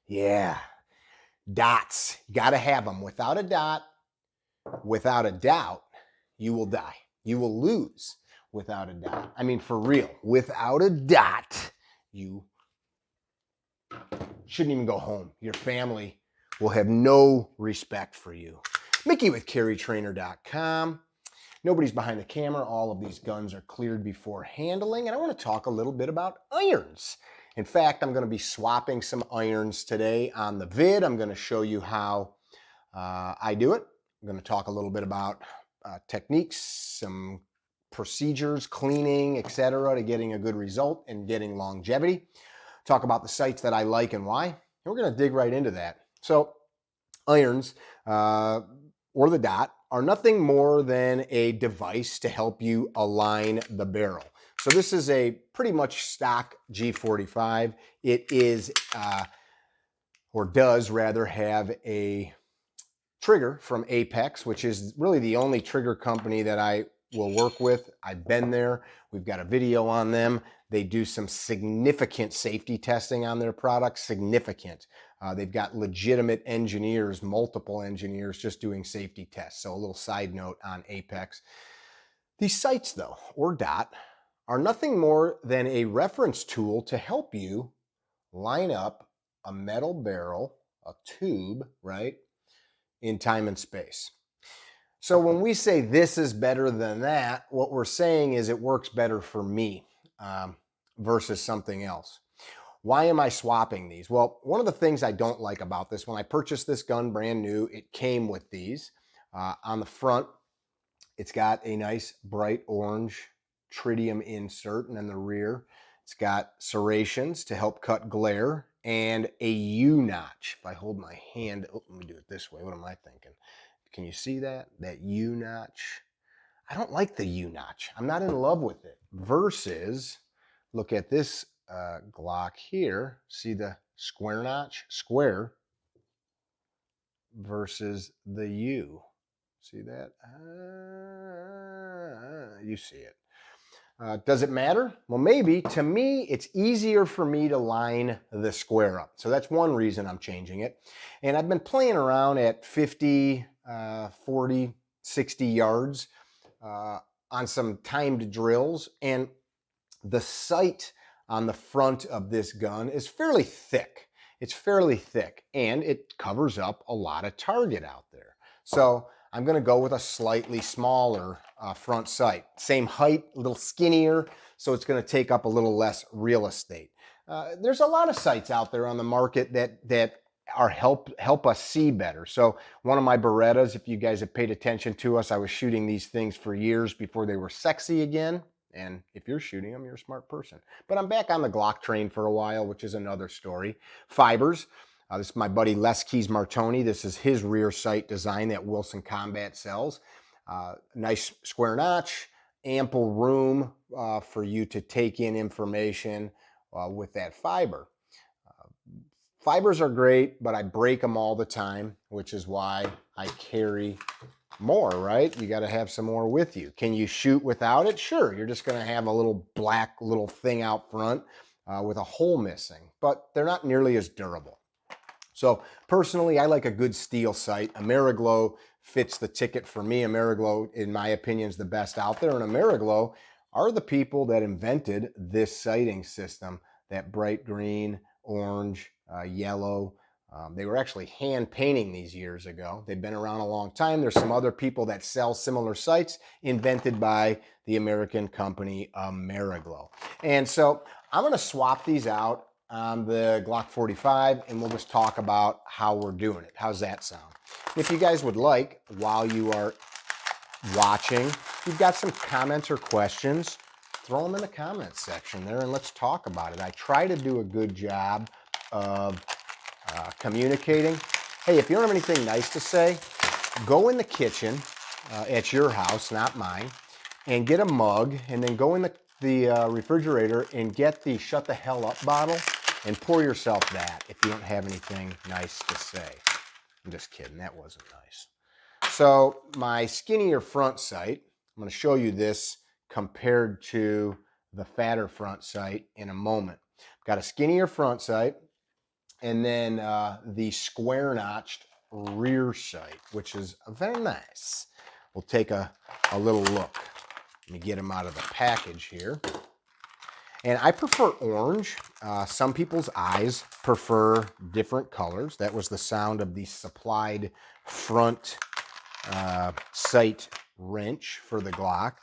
Yeah, dots. Got to have them. Without a dot, without a doubt, you will die. You will lose without a dot. I mean, for real, without a dot, you shouldn't even go home. Your family will have no respect for you. Mickey with CarryTrainer.com. Nobody's behind the camera. All of these guns are cleared before handling. And I want to talk a little bit about irons. In fact, I'm going to be swapping some irons today on the vid. I'm going to show you how I do it. I'm going to talk a little bit about techniques, some procedures, cleaning, etc., to getting a good result and getting longevity. Talk about the sights that I like and why. And we're going to dig right into that. So irons or the dot are nothing more than a device to help you align the barrel. So this is a pretty much stock G45. It is, or does rather, have a trigger from Apex, which is really the only trigger company that I will work with. I've been there. We've got a video on them. They do some significant safety testing on their products, significant. They've got legitimate engineers, multiple engineers just doing safety tests. So a little side note on Apex. These sights though, or dot, are nothing more than a reference tool to help you line up a metal barrel, a tube, right, in time and space. So when we say this is better than that, what we're saying is it works better for me versus something else. Why am I swapping these? Well, one of the things I don't like about this, when I purchased this gun brand new, it came with these. On the front, it's got a nice bright orange tritium insert, and in the rear, it's got serrations to help cut glare and a U-notch. If I hold my hand, oh, let me do it this way. What am I thinking? Can you see that? That U-notch? I don't like the U-notch. I'm not in love with it. Versus, look at this Glock here. See the square notch? Square versus the U. See that? You see it. Does it matter? Well, maybe. To me, it's easier for me to line the square up. So that's one reason I'm changing it. And I've been playing around at 50, 40, 60 yards on some timed drills. And the sight on the front of this gun is fairly thick. It's fairly thick, and it covers up a lot of target out there. So I'm going to go with a slightly smaller front sight. Same height, a little skinnier, so it's going to take up a little less real estate. There's a lot of sights out there on the market that are help us see better. So one of my Berettas, if you guys have paid attention to us, I was shooting these things for years before they were sexy again. And if you're shooting them, you're a smart person. But I'm back on the Glock train for a while, which is another story. Fibers. This is my buddy Les Keys Martoni. This is his rear sight design that Wilson Combat sells. Nice square notch, ample room for you to take in information with that fiber. Fibers are great, but I break them all the time, which is why I carry more, right? You got to have some more with you. Can you shoot without it? Sure. You're just going to have a little black little thing out front with a hole missing, but they're not nearly as durable. So personally, I like a good steel sight. Ameriglo fits the ticket for me. Ameriglo, in my opinion, is the best out there. And Ameriglo are the people that invented this sighting system, that bright green, orange, yellow. They were actually hand painting these years ago. They've been around a long time. There's some other people that sell similar sights invented by the American company Ameriglo. And so I'm going to swap these out on the Glock 45, and we'll just talk about how we're doing it. How's that sound? If you guys would like, while you are watching, if you've got some comments or questions, throw them in the comments section there and let's talk about it. I try to do a good job of communicating. Hey, if you don't have anything nice to say, go in the kitchen at your house, not mine, and get a mug, and then go in the refrigerator and get the Shut the Hell Up bottle and pour yourself that if you don't have anything nice to say. I'm just kidding, that wasn't nice. So my skinnier front sight, I'm going to show you this compared to the fatter front sight in a moment. I've got a skinnier front sight. And then the square notched rear sight, which is very nice. We'll take a little look. Let me get them out of the package here. And I prefer orange. Some people's eyes prefer different colors. That was the sound of the supplied front sight wrench for the Glock.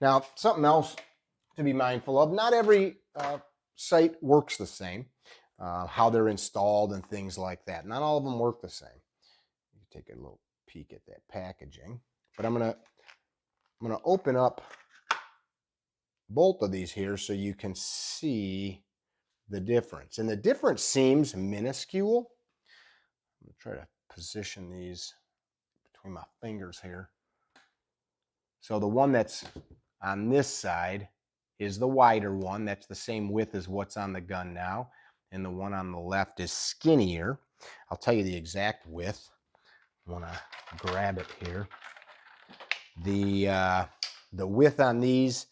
Now, something else to be mindful of, not every sight works the same. How they're installed and things like that. Not all of them work the same. You can take a little peek at that packaging. But I'm gonna open up both of these here so you can see the difference. And the difference seems minuscule. I'm gonna try to position these between my fingers here. So the one that's on this side is the wider one. That's the same width as what's on the gun now. And the one on the left is skinnier. I'll tell you the exact width. I want to grab it here. The width on these,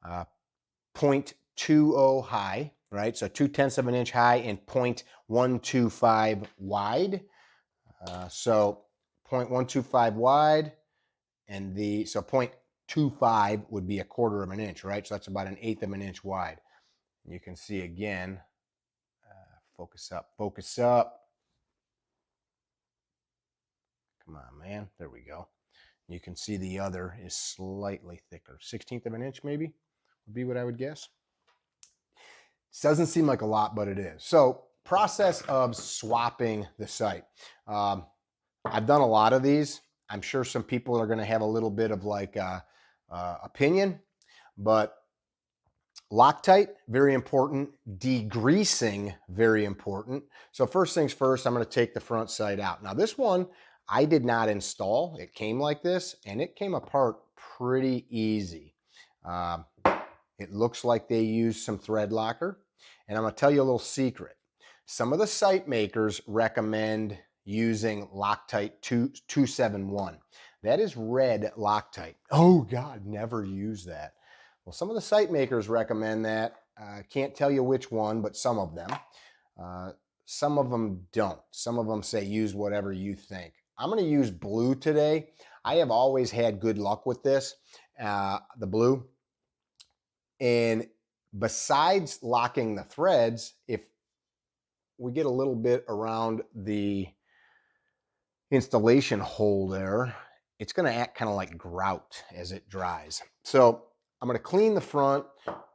0.20 high, right? So 0.2 of an inch high and 0.125 wide. So 0.125 wide, and so 0.25 would be 1/4 of an inch, right? So that's about 1/8 of an inch wide. You can see again. Focus up, focus up. Come on, man. There we go. You can see the other is slightly thicker. 1/16 of an inch maybe would be what I would guess. It doesn't seem like a lot, but it is. So process of swapping the sight. I've done a lot of these. I'm sure some people are going to have a little bit of like opinion, but Loctite, very important. Degreasing, very important. So first things first, I'm going to take the front sight out. Now this one, I did not install. It came like this, and it came apart pretty easy. It looks like they used some thread locker. And I'm going to tell you a little secret. Some of the sight makers recommend using Loctite 271. That is red Loctite. Oh God, never use that. Well, some of the sight makers recommend that. Can't tell you which one, but some of them. Some of them don't. Some of them say use whatever you think. I'm going to use blue today. I have always had good luck with this, the blue. And besides locking the threads, if we get a little bit around the installation hole there, it's going to act kind of like grout as it dries. So I'm going to clean the front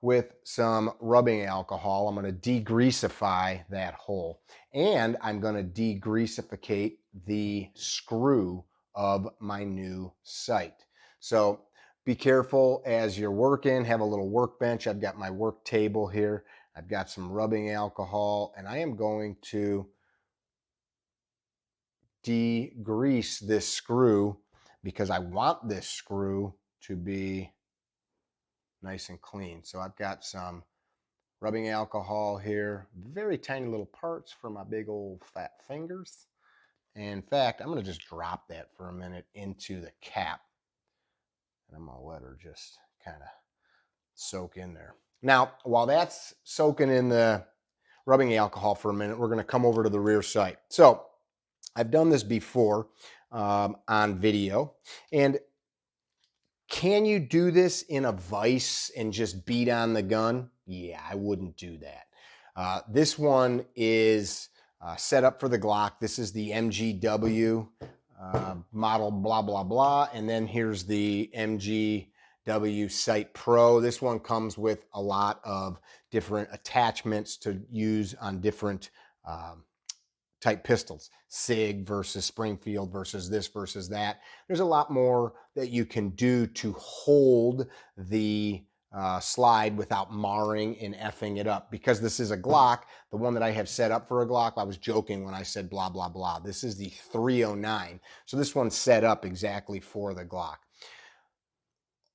with some rubbing alcohol. I'm going to degreasify that hole, and I'm going to degreasificate the screw of my new sight. So be careful as you're working. Have a little workbench. I've got my work table here. I've got some rubbing alcohol, and I am going to degrease this screw because I want this screw to be nice and clean. So I've got some rubbing alcohol here, very tiny little parts for my big old fat fingers. And in fact, I'm going to just drop that for a minute into the cap. And I'm going to let her just kind of soak in there. Now, while that's soaking in the rubbing alcohol for a minute, we're going to come over to the rear sight. So I've done this before on video. And can you do this in a vise and just beat on the gun? Yeah, I wouldn't do that. This one is set up for the Glock. This is the MGW model blah, blah, blah. And then here's the MGW Sight Pro. This one comes with a lot of different attachments to use on different type pistols, SIG versus Springfield versus this versus that. There's a lot more that you can do to hold the slide without marring and effing it up. Because this is a Glock, the one that I have set up for a Glock, I was joking when I said blah, blah, blah. This is the 309. So this one's set up exactly for the Glock.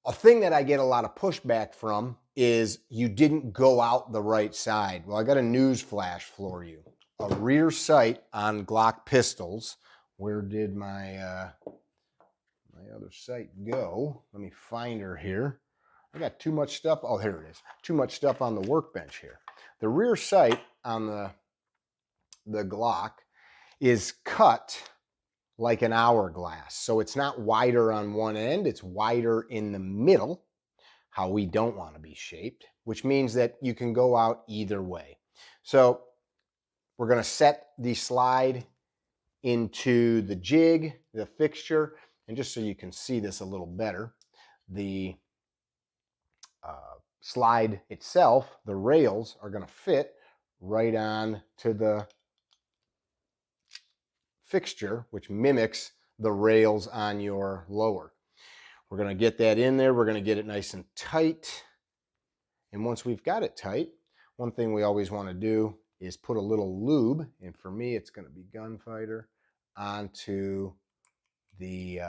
A thing that I get a lot of pushback from is you didn't go out the right side. Well, I got a news flash for you. A rear sight on Glock pistols. Where did my other sight go? Let me find her here. I got too much stuff. Oh, here it is. Too much stuff on the workbench here. The rear sight on the the Glock is cut like an hourglass. So it's not wider on one end, it's wider in the middle, how we don't want to be shaped, which means that you can go out either way. So we're going to set the slide into the jig, the fixture, and just so you can see this a little better, the slide itself, the rails are going to fit right on to the fixture, which mimics the rails on your lower. We're going to get that in there. We're going to get it nice and tight. And once we've got it tight, one thing we always want to do is put a little lube, and for me it's going to be Gunfighter, onto the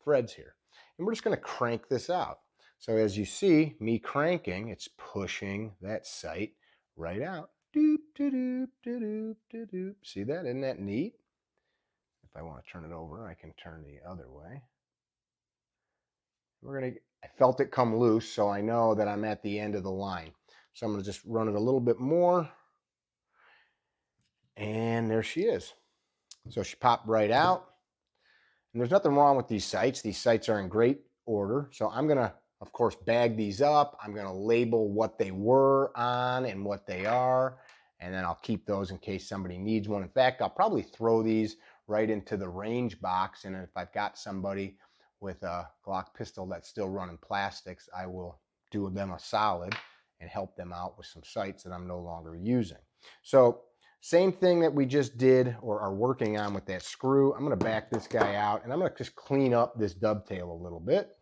threads here. And we're just going to crank this out. So as you see me cranking, it's pushing that sight right out. Doop, doop, doop, doop, doop. See that? Isn't that neat? If I want to turn it over, I can turn the other way. I felt it come loose, so I know that I'm at the end of the line. So I'm going to just run it a little bit more. And there she is. So she popped right out. And there's nothing wrong with these sights. These sights are in great order. So I'm going to, of course, bag these up. I'm going to label what they were on and what they are. And then I'll keep those in case somebody needs one. In fact, I'll probably throw these right into the range box. And if I've got somebody with a Glock pistol that's still running plastics, I will do them a solid and help them out with some sights that I'm no longer using. So same thing that we just did or are working on with that screw. I'm going to back this guy out and I'm going to just clean up this dovetail a little bit.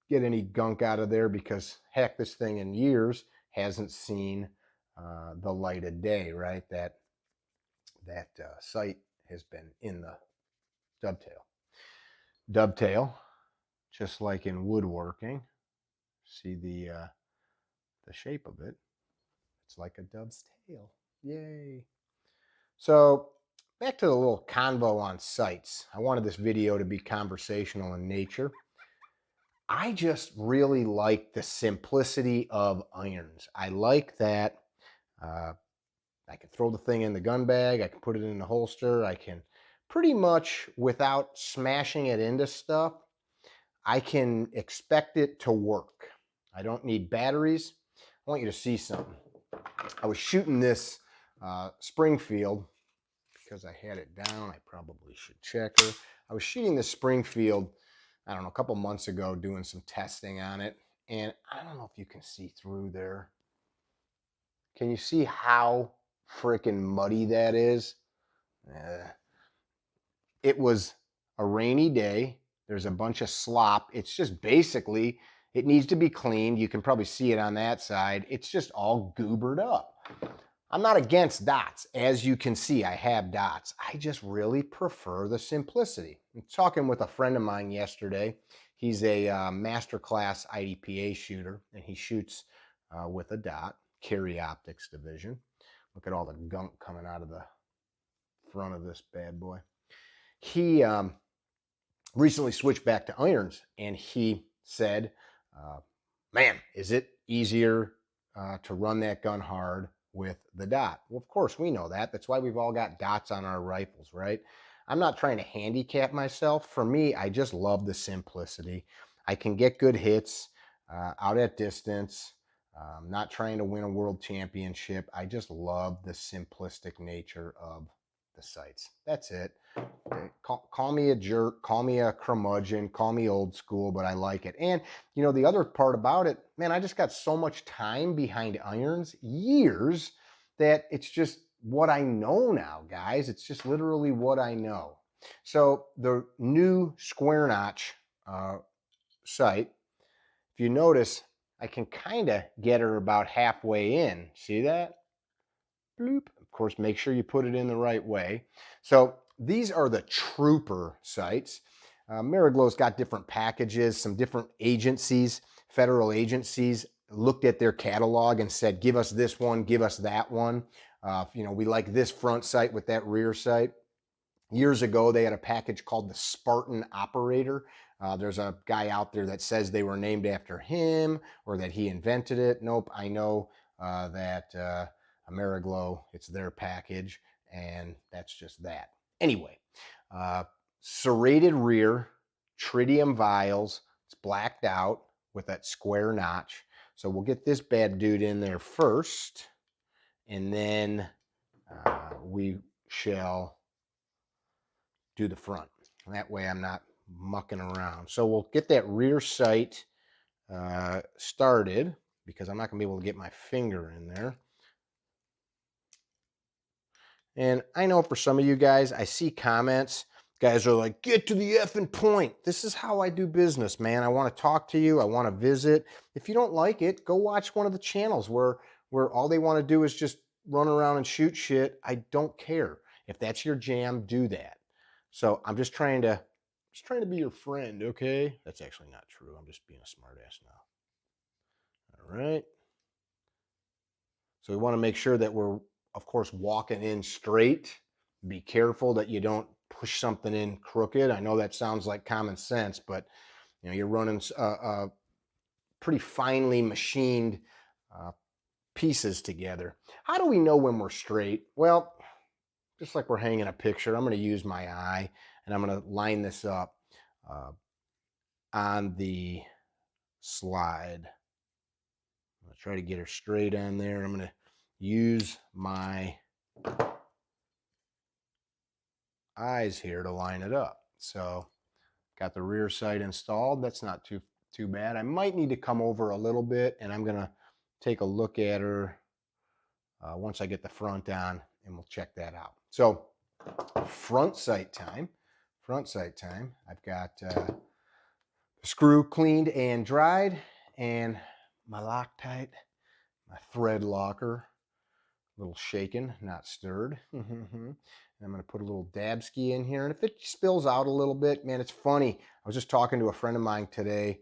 Get any gunk out of there because heck, this thing in years hasn't seen the light of day, right? That sight has been in the dovetail. Dovetail, just like in woodworking, see the shape of it. It's like a dove's tail. Yay. So back to the little convo on sights. I wanted this video to be conversational in nature. I just really like the simplicity of irons. I like that I can throw the thing in the gun bag, I can put it in the holster, I can pretty much, without smashing it into stuff, I can expect it to work. I don't need batteries. I want you to see something. I was shooting this Springfield because I had it down. I probably should check her. I was shooting this Springfield, I don't know, a couple months ago, doing some testing on it. And I don't know if you can see through there. Can you see how freaking muddy that is? It was a rainy day. There's a bunch of slop. It's just basically, it needs to be cleaned. You can probably see it on that side. It's just all goobered up. I'm not against dots. As you can see, I have dots. I just really prefer the simplicity. I'm talking with a friend of mine yesterday. He's a masterclass IDPA shooter, and he shoots with a dot, Carry Optics division. Look at all the gunk coming out of the front of this bad boy. He recently switched back to irons, and he said, man, is it easier to run that gun hard with the dot? Well, of course, we know that. That's why we've all got dots on our rifles, right? I'm not trying to handicap myself. For me, I just love the simplicity. I can get good hits out at distance. I'm not trying to win a world championship. I just love the simplistic nature of the sights. That's it. Okay. Call me a jerk, call me a curmudgeon, call me old school, but I like it. And, you know, the other part about it, man, I just got so much time behind irons, years, that it's just what I know now, guys. It's just literally what I know. So the new square notch sight, if you notice, I can kind of get her about halfway in. See that? Bloop. Of course, make sure you put it in the right way. So these are the trooper sights. Ameriglo's got different packages. Some different agencies, federal agencies, looked at their catalog and said, give us this one, give us that one. You know, we like this front sight with that rear sight. Years ago, they had a package called the Spartan Operator. There's a guy out there that says they were named after him or that he invented it. Nope, I know that Ameriglo, it's their package, and that's just that. Anyway, serrated rear, tritium vials, it's blacked out with that square notch. So we'll get this bad dude in there first, and then we shall do the front. That way I'm not mucking around. So we'll get that rear sight started, because I'm not going to be able to get my finger in there. And I know for some of you guys, I see comments. Guys are like, get to the effing point. This is how I do business, man. I want to talk to you. I want to visit. If you don't like it, go watch one of the channels where all they want to do is just run around and shoot shit. I don't care. If that's your jam, do that. So I'm just trying to be your friend, okay? That's actually not true. I'm just being a smartass now. All right. So we want to make sure that we're, of course, walking in straight. Be careful that you don't push something in crooked. I know that sounds like common sense, but you know, you're running pretty finely machined pieces together. How do we know when we're straight? Well, just like we're hanging a picture, I'm going to use my eye and I'm going to line this up on the slide. I'm going to try to get her straight on there. I'm going to use my eyes here to line it up. So got the rear sight installed. That's not too bad. I might need to come over a little bit, and I'm going to take a look at her once I get the front on, and we'll check that out. So front sight time. I've got the screw cleaned and dried, and my Loctite, my thread locker, a little shaken, not stirred. And I'm going to put a little Dabski in here. And if it spills out a little bit, man, it's funny. I was just talking to a friend of mine today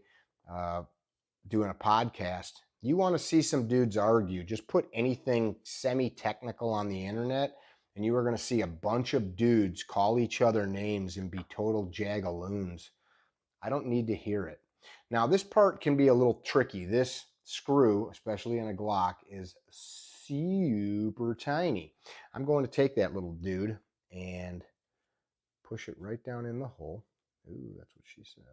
doing a podcast. You want to see some dudes argue, just put anything semi-technical on the internet, and you are going to see a bunch of dudes call each other names and be total jagaloons. I don't need to hear it. Now, this part can be a little tricky. This screw, especially in a Glock, is super tiny. I'm going to take that little dude and push it right down in the hole. Ooh, that's what she said.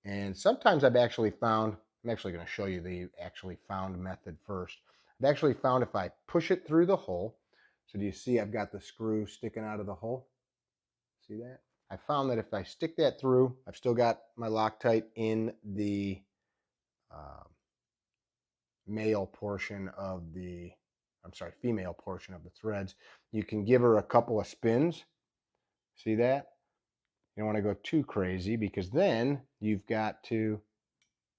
And sometimes I've actually found, I'm actually going to show you the actually found method first. I've actually found if I push it through the hole, so do you see I've got the screw sticking out of the hole? See that? I found that if I stick that through, I've still got my Loctite in the female portion of the threads. You can give her a couple of spins. See that? You don't want to go too crazy, because then you've got to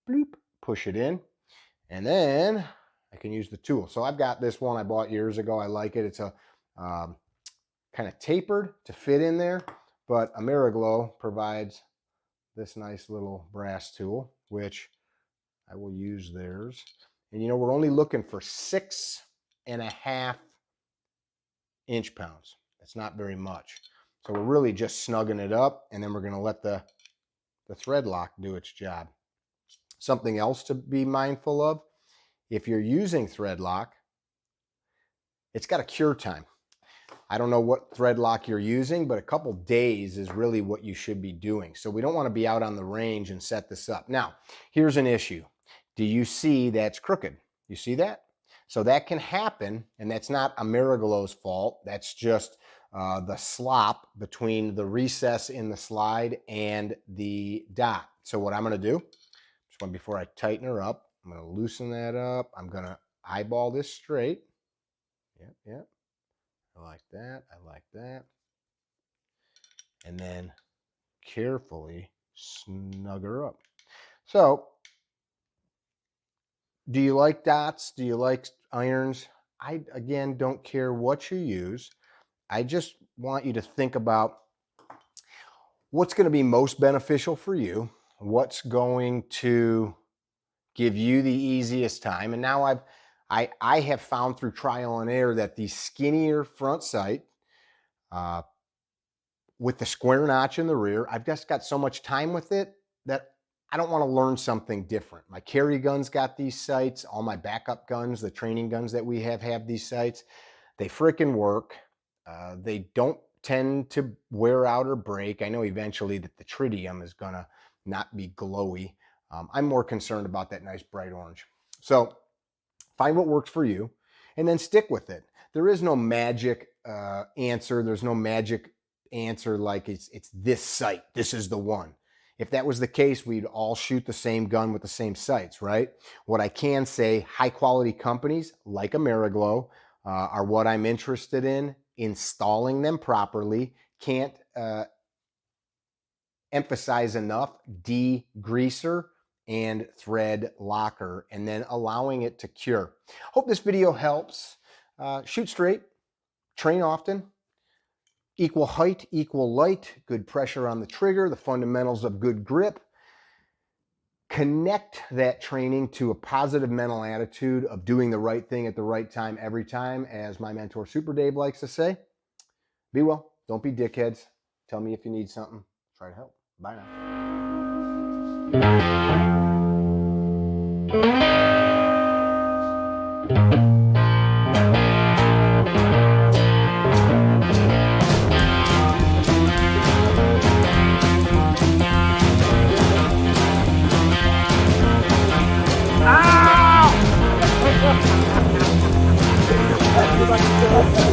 bloop, push it in, and then I can use the tool. So I've got this one I bought years ago. I like it. It's a kind of tapered to fit in there, but Ameriglo provides this nice little brass tool, which I will use theirs. And you know, we're only looking for 6.5 inch-pounds. That's not very much. So we're really just snugging it up, and then we're going to let the thread lock do its job. Something else to be mindful of, if you're using thread lock, it's got a cure time. I don't know what thread lock you're using, but a couple days is really what you should be doing. So we don't want to be out on the range and set this up. Now, here's an issue. Do you see that's crooked? You see that? So that can happen, and that's not Ameriglo's fault. That's just the slop between the recess in the slide and the dot. So what I'm going to do, before I tighten her up, I'm going to loosen that up. I'm going to eyeball this straight. Yep. I like that. And then carefully snug her up. So, do you like dots? Do you like irons? I, again, don't care what you use. I just want you to think about what's going to be most beneficial for you, what's going to give you the easiest time. And now I have found through trial and error that the skinnier front sight with the square notch in the rear, I've just got so much time with it that I don't want to learn something different. My carry guns got these sights. All my backup guns, the training guns that we have these sights. They frickin' work. They don't tend to wear out or break. I know eventually that the tritium is gonna not be glowy. I'm more concerned about that nice bright orange. So find what works for you and then stick with it. There is no magic answer. There's no magic answer like it's this sight. This is the one. If that was the case, we'd all shoot the same gun with the same sights, right? What I can say, high quality companies like Ameriglo are what I'm interested in. Installing them properly. Can't emphasize enough degreaser and thread locker, and then allowing it to cure. Hope this video helps. Shoot straight, train often, equal height, equal light, good pressure on the trigger, the fundamentals of good grip. Connect that training to a positive mental attitude of doing the right thing at the right time every time, as my mentor Super Dave likes to say. Be well, don't be dickheads. Tell me if you need something. Try to help. Bye now. Ow!